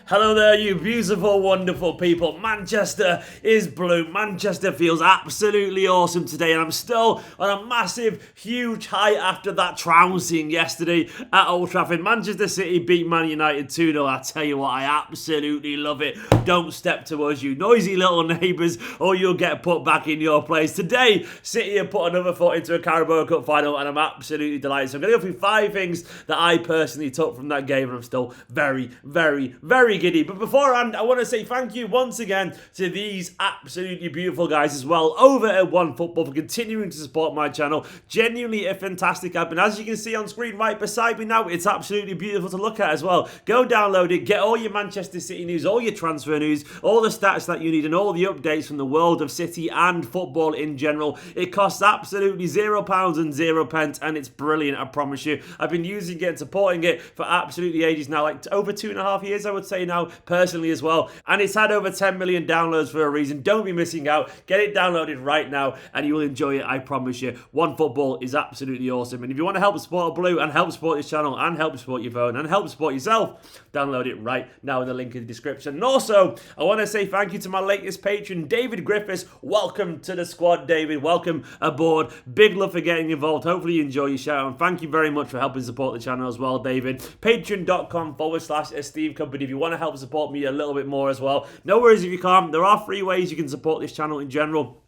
Hello there, you beautiful, wonderful people. Manchester is blue. Manchester feels absolutely awesome today, and I'm still on a massive, huge high after that trouncing yesterday at Old Trafford. Manchester City beat Man United 2-0. I tell you what, I absolutely love it. Don't step to us, you noisy little neighbours, or you'll get put back in your place. Today, City have put another foot into a Carabao Cup final, and I'm absolutely delighted. So I'm going to go through 5 things that I personally took from that game, and I'm still very, very, very giddy. But beforehand, I want to say thank you once again to these absolutely beautiful guys as well over at OneFootball for continuing to support my channel. Genuinely a fantastic app, and as you can see on screen right beside me now, it's absolutely beautiful to look at as well. Go download it, get all your Manchester City news, all your transfer news, all the stats that you need, and all the updates from the world of City and football in general. It costs absolutely £0 and 0 pence, and it's brilliant, I promise you. I've been using it and supporting it for absolutely ages now, like over 2.5 years I would say now, personally as well, and it's had over 10 million downloads for a reason. Don't be missing out. Get it downloaded right now and you will enjoy it, I promise you. OneFootball is absolutely awesome, and if you want to help support Blue and help support this channel and help support your phone and help support yourself, download it right now in the link in the description. And also, I want to say thank you to my latest patron, David Griffiths. Welcome to the squad, David. Welcome aboard. Big love for getting involved. Hopefully you enjoy your shout, and thank you very much for helping support the channel as well, David. Patreon.com/Esteemed Company if you want to help support me a little bit more as well. No worries if you can't. There are 3 ways you can support this channel in general.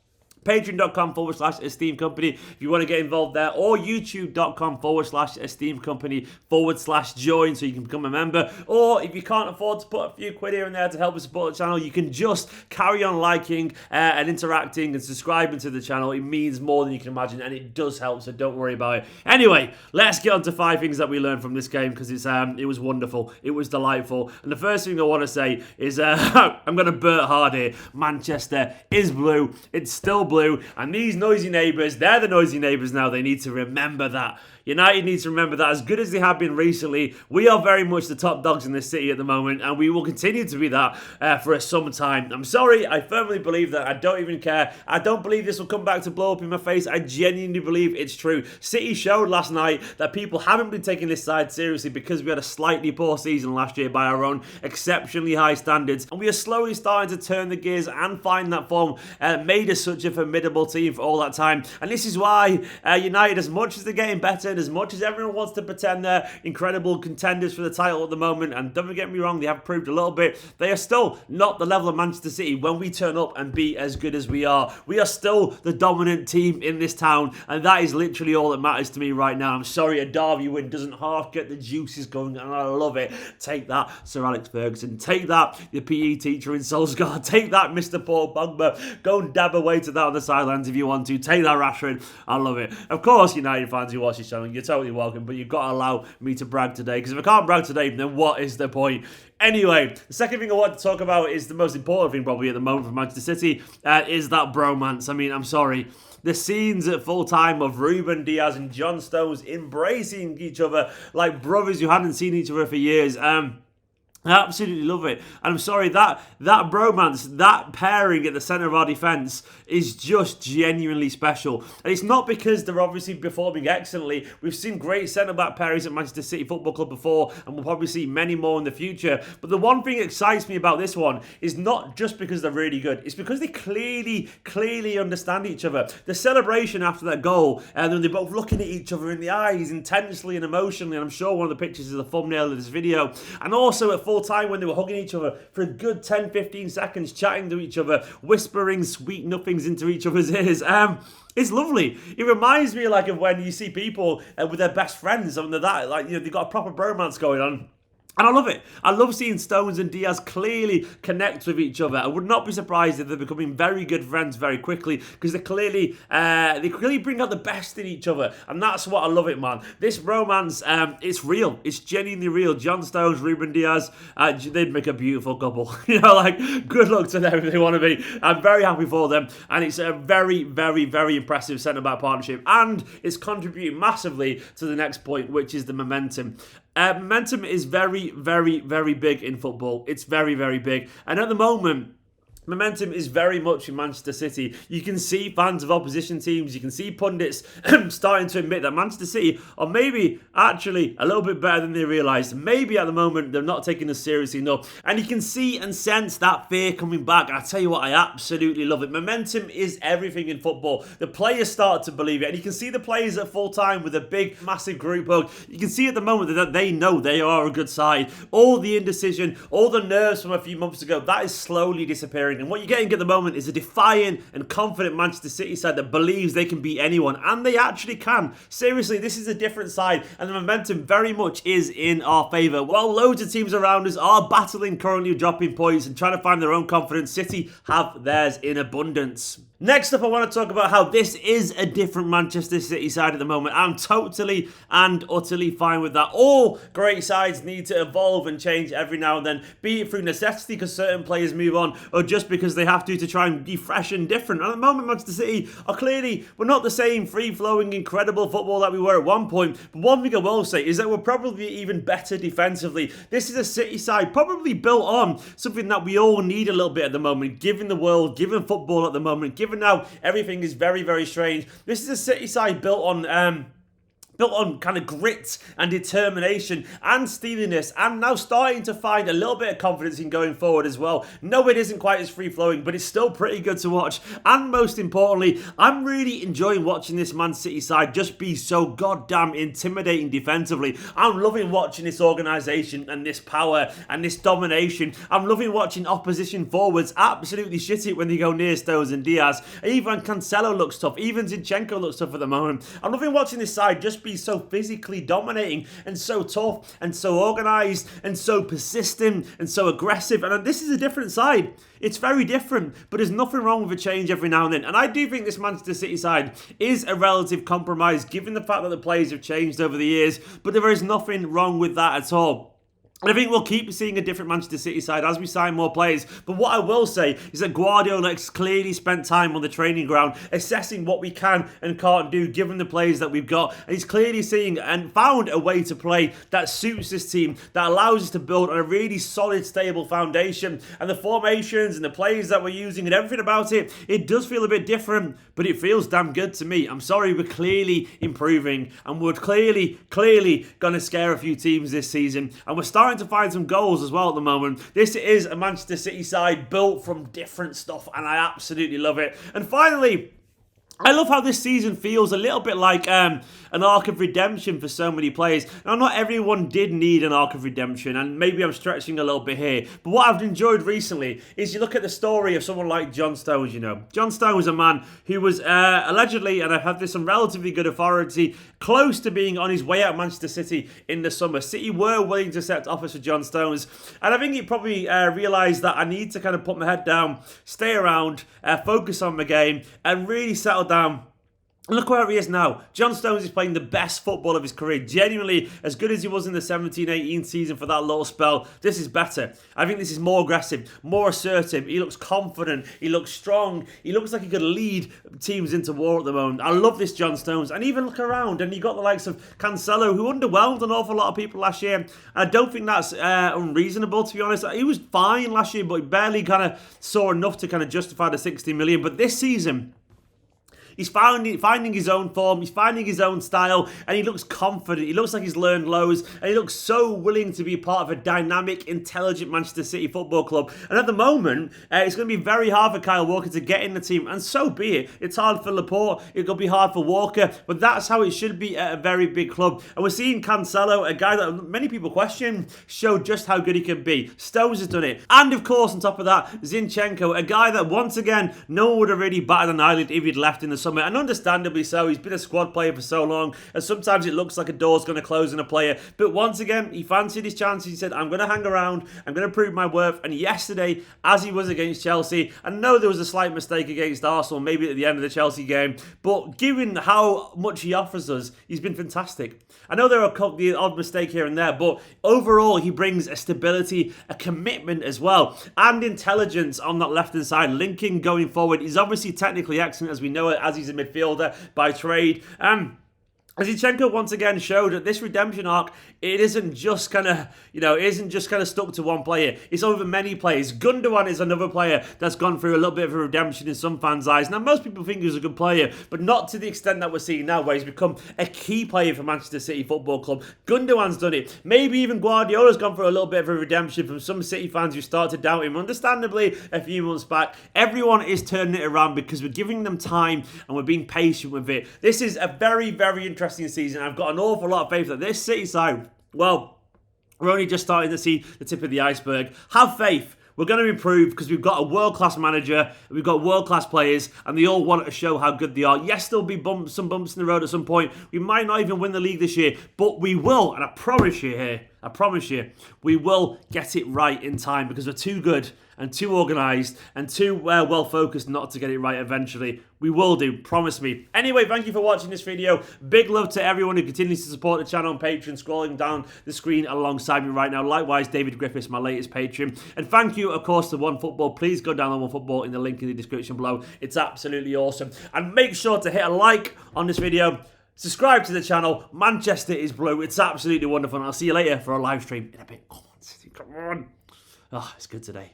Patreon.com/Esteemed Company if you want to get involved there, or YouTube.com/Esteemed Company/join so you can become a member. Or if you can't afford to put a few quid here and there to help us support the channel, you can just carry on liking and interacting and subscribing to the channel. It means more than you can imagine, and it does help, so don't worry about it. Anyway, let's get on to 5 things that we learned from this game, because it was wonderful. It was delightful. And the first thing I want to say is I'm going to Bert hard here. Manchester is blue. It's still blue. And these noisy neighbours, they're the noisy neighbours now. They need to remember that. United needs to remember that as good as they have been recently, we are very much the top dogs in this city at the moment, and we will continue to be that for some time. I'm sorry, I firmly believe that. I don't even care. I don't believe this will come back to blow up in my face. I genuinely believe it's true. City showed last night that people haven't been taking this side seriously because we had a slightly poor season last year by our own exceptionally high standards, and we are slowly starting to turn the gears and find that form made us such a formidable team for all that time. And this is why United, as much as they're getting better, as much as everyone wants to pretend they're incredible contenders for the title at the moment, and don't get me wrong, they have proved a little bit, they are still not the level of Manchester City when we turn up and be as good as we are. We are still the dominant team in this town, and that is literally all that matters to me right now. I'm sorry, a Derby win doesn't half get the juices going, and I love it. Take that, Sir Alex Ferguson. Take that, your PE teacher in Solskjaer. Take that, Mr. Paul Pogba. Go and dab away to that on the sidelines if you want to. Take that, Rashford. I love it. Of course, United fans who watch this channel, you're totally welcome, but you've got to allow me to brag today, because if I can't brag today, then what is the point? Anyway, the second thing I want to talk about is the most important thing probably at the moment for Manchester City, is that bromance. I mean, I'm sorry. The scenes at full time of Ruben Dias and John Stones embracing each other like brothers who hadn't seen each other for years. I absolutely love it. And I'm sorry, that bromance, that pairing at the centre of our defence is just genuinely special. And it's not because they're obviously performing excellently. We've seen great centre-back pairings at Manchester City Football Club before, and we'll probably see many more in the future. But the one thing that excites me about this one is not just because they're really good. It's because they clearly understand each other. The celebration after that goal, and then they're both looking at each other in the eyes intensely and emotionally, and I'm sure one of the pictures is the thumbnail of this video. And also at full time when they were hugging each other for a good 10-15 seconds, chatting to each other, whispering sweet nothings into each other's ears. It's lovely. It reminds me like of when you see people with their best friends, and they're that, like, you know, they've got a proper bromance going on. And I love it. I love seeing Stones and Dias clearly connect with each other. I would not be surprised if they're becoming very good friends very quickly, because they clearly bring out the best in each other, and that's what I love it, man. This romance, it's real. It's genuinely real. John Stones, Ruben Dias, they'd make a beautiful couple. You know, like, good luck to them if they want to be. I'm very happy for them, and it's a very, very, very impressive centre-back partnership, and it's contributing massively to the next point, which is the momentum. Momentum is very, very, very big in football. It's very, very big. And at the moment, Momentum is very much in Manchester City. You can see fans of opposition teams, you can see pundits starting to admit that Manchester City are maybe actually a little bit better than they realised. Maybe at the moment they're not taking us seriously enough. And you can see and sense that fear coming back. I tell you what, I absolutely love it. Momentum is everything in football. The players start to believe it. And you can see the players at full time with a big, massive group hug. You can see at the moment that they know they are a good side. All the indecision, all the nerves from a few months ago, that is slowly disappearing. And what you're getting at the moment is a defiant and confident Manchester City side that believes they can beat anyone. And they actually can. Seriously, this is a different side. And the momentum very much is in our favour. While loads of teams around us are battling currently dropping points and trying to find their own confidence, City have theirs in abundance. Next up, I want to talk about how this is a different Manchester City side at the moment. I'm totally and utterly fine with that. All great sides need to evolve and change every now and then, be it through necessity because certain players move on, or just because they have to try and be fresh and different. And at the moment, Manchester City are clearly, we're not the same free-flowing, incredible football that we were at one point. But one thing I will say is that we're probably even better defensively. This is a City side probably built on something that we all need a little bit at the moment, given the world, given football at the moment, given now everything is very, very strange. This is a City side built on kind of grit and determination and steeliness, and now starting to find a little bit of confidence in going forward as well. No, it isn't quite as free-flowing, but it's still pretty good to watch. And most importantly, I'm really enjoying watching this Man City side just be so goddamn intimidating defensively. I'm loving watching this organisation and this power and this domination. I'm loving watching opposition forwards absolutely shit it when they go near Stones and DIAS. Even Cancelo looks tough. Even Zinchenko looks tough at the moment. I'm loving watching this side just be so physically dominating and so tough and so organised and so persistent and so aggressive. And this is a different side. It's very different, but there's nothing wrong with a change every now and then. And I do think this Manchester City side is a relative compromise given the fact that the players have changed over the years, but there is nothing wrong with that at all. And I think we'll keep seeing a different Manchester City side as we sign more players. But what I will say is that Guardiola has clearly spent time on the training ground assessing what we can and can't do given the players that we've got. And he's clearly seeing and found a way to play that suits this team, that allows us to build on a really solid, stable foundation. And the formations and the players that we're using and everything about it, it does feel a bit different, but it feels damn good to me. I'm sorry, we're clearly improving and we're clearly going to scare a few teams this season. And we're starting to find some goals as well at the moment. This is a Manchester City side built from different stuff, and I absolutely love it. And finally, I love how this season feels a little bit like an arc of redemption for so many players. Now, not everyone did need an arc of redemption, and maybe I'm stretching a little bit here, but what I've enjoyed recently is you look at the story of someone like John Stones, you know. John Stones was a man who was allegedly, and I've had this on relatively good authority, close to being on his way out of Manchester City in the summer. City were willing to accept offers for John Stones, and I think he probably realised that I need to kind of put my head down, stay around, focus on the game, and really settle down. Look where he is now. John Stones is playing the best football of his career. Genuinely, as good as he was in the 17-18 season for that little spell, this is better. I think this is more aggressive, more assertive. He looks confident. He looks strong. He looks like he could lead teams into war at the moment. I love this John Stones. And even look around, and you got the likes of Cancelo, who underwhelmed an awful lot of people last year. I don't think that's unreasonable, to be honest. He was fine last year, but he barely kind of saw enough to kind of justify the 60 million. But this season, he's finding his own form, he's finding his own style, and he looks confident. He looks like he's learned loads, and he looks so willing to be part of a dynamic, intelligent Manchester City football club. And at the moment, it's going to be very hard for Kyle Walker to get in the team, and so be it. It's hard for Laporte, it's going to be hard for Walker, but that's how it should be at a very big club. And we're seeing Cancelo, a guy that many people question, show just how good he can be. Stones has done it. And of course, on top of that, Zinchenko, a guy that once again, no one would have really batted an eyelid if he'd left in the summer, and understandably so. He's been a squad player for so long, and sometimes it looks like a door's going to close on a player, but once again he fancied his chances. He said, I'm going to hang around, I'm going to prove my worth. And yesterday, as he was against Chelsea, I know there was a slight mistake against Arsenal, maybe at the end of the Chelsea game, but given how much he offers us, he's been fantastic. I know there are the odd mistake here and there, but overall he brings a stability, a commitment as well, and intelligence on that left hand side, linking going forward. He's obviously technically excellent, as we know it, as he's a midfielder by trade. Zinchenko once again showed that this redemption arc, it isn't just kind of, stuck to one player. It's over many players. Gundogan is another player that's gone through a little bit of a redemption in some fans' eyes. Now, most people think he's a good player, but not to the extent that we're seeing now, where he's become a key player for Manchester City Football Club. Gundogan's done it. Maybe even Guardiola's gone through a little bit of a redemption from some City fans who start to doubt him, understandably, a few months back. Everyone is turning it around because we're giving them time and we're being patient with it. This is a very, very interesting season. I've got an awful lot of faith that this City side, well, we're only just starting to see the tip of the iceberg. Have faith. We're going to improve because we've got a world-class manager, we've got world-class players, and they all want to show how good they are. Yes, there'll be some bumps in the road at some point. We might not even win the league this year, but we will, and I promise you, we will get it right in time because we're too good and too organised and too well-focused not to get it right eventually. We will do, promise me. Anyway, thank you for watching this video. Big love to everyone who continues to support the channel on Patreon, scrolling down the screen alongside me right now. Likewise, David Griffiths, my latest Patreon. And thank you, of course, to OneFootball. Please go down on OneFootball in the link in the description below. It's absolutely awesome. And make sure to hit a like on this video. Subscribe to the channel. Manchester is blue. It's absolutely wonderful. And I'll see you later for a live stream in a bit. Come on, City, come on. Oh, it's good today.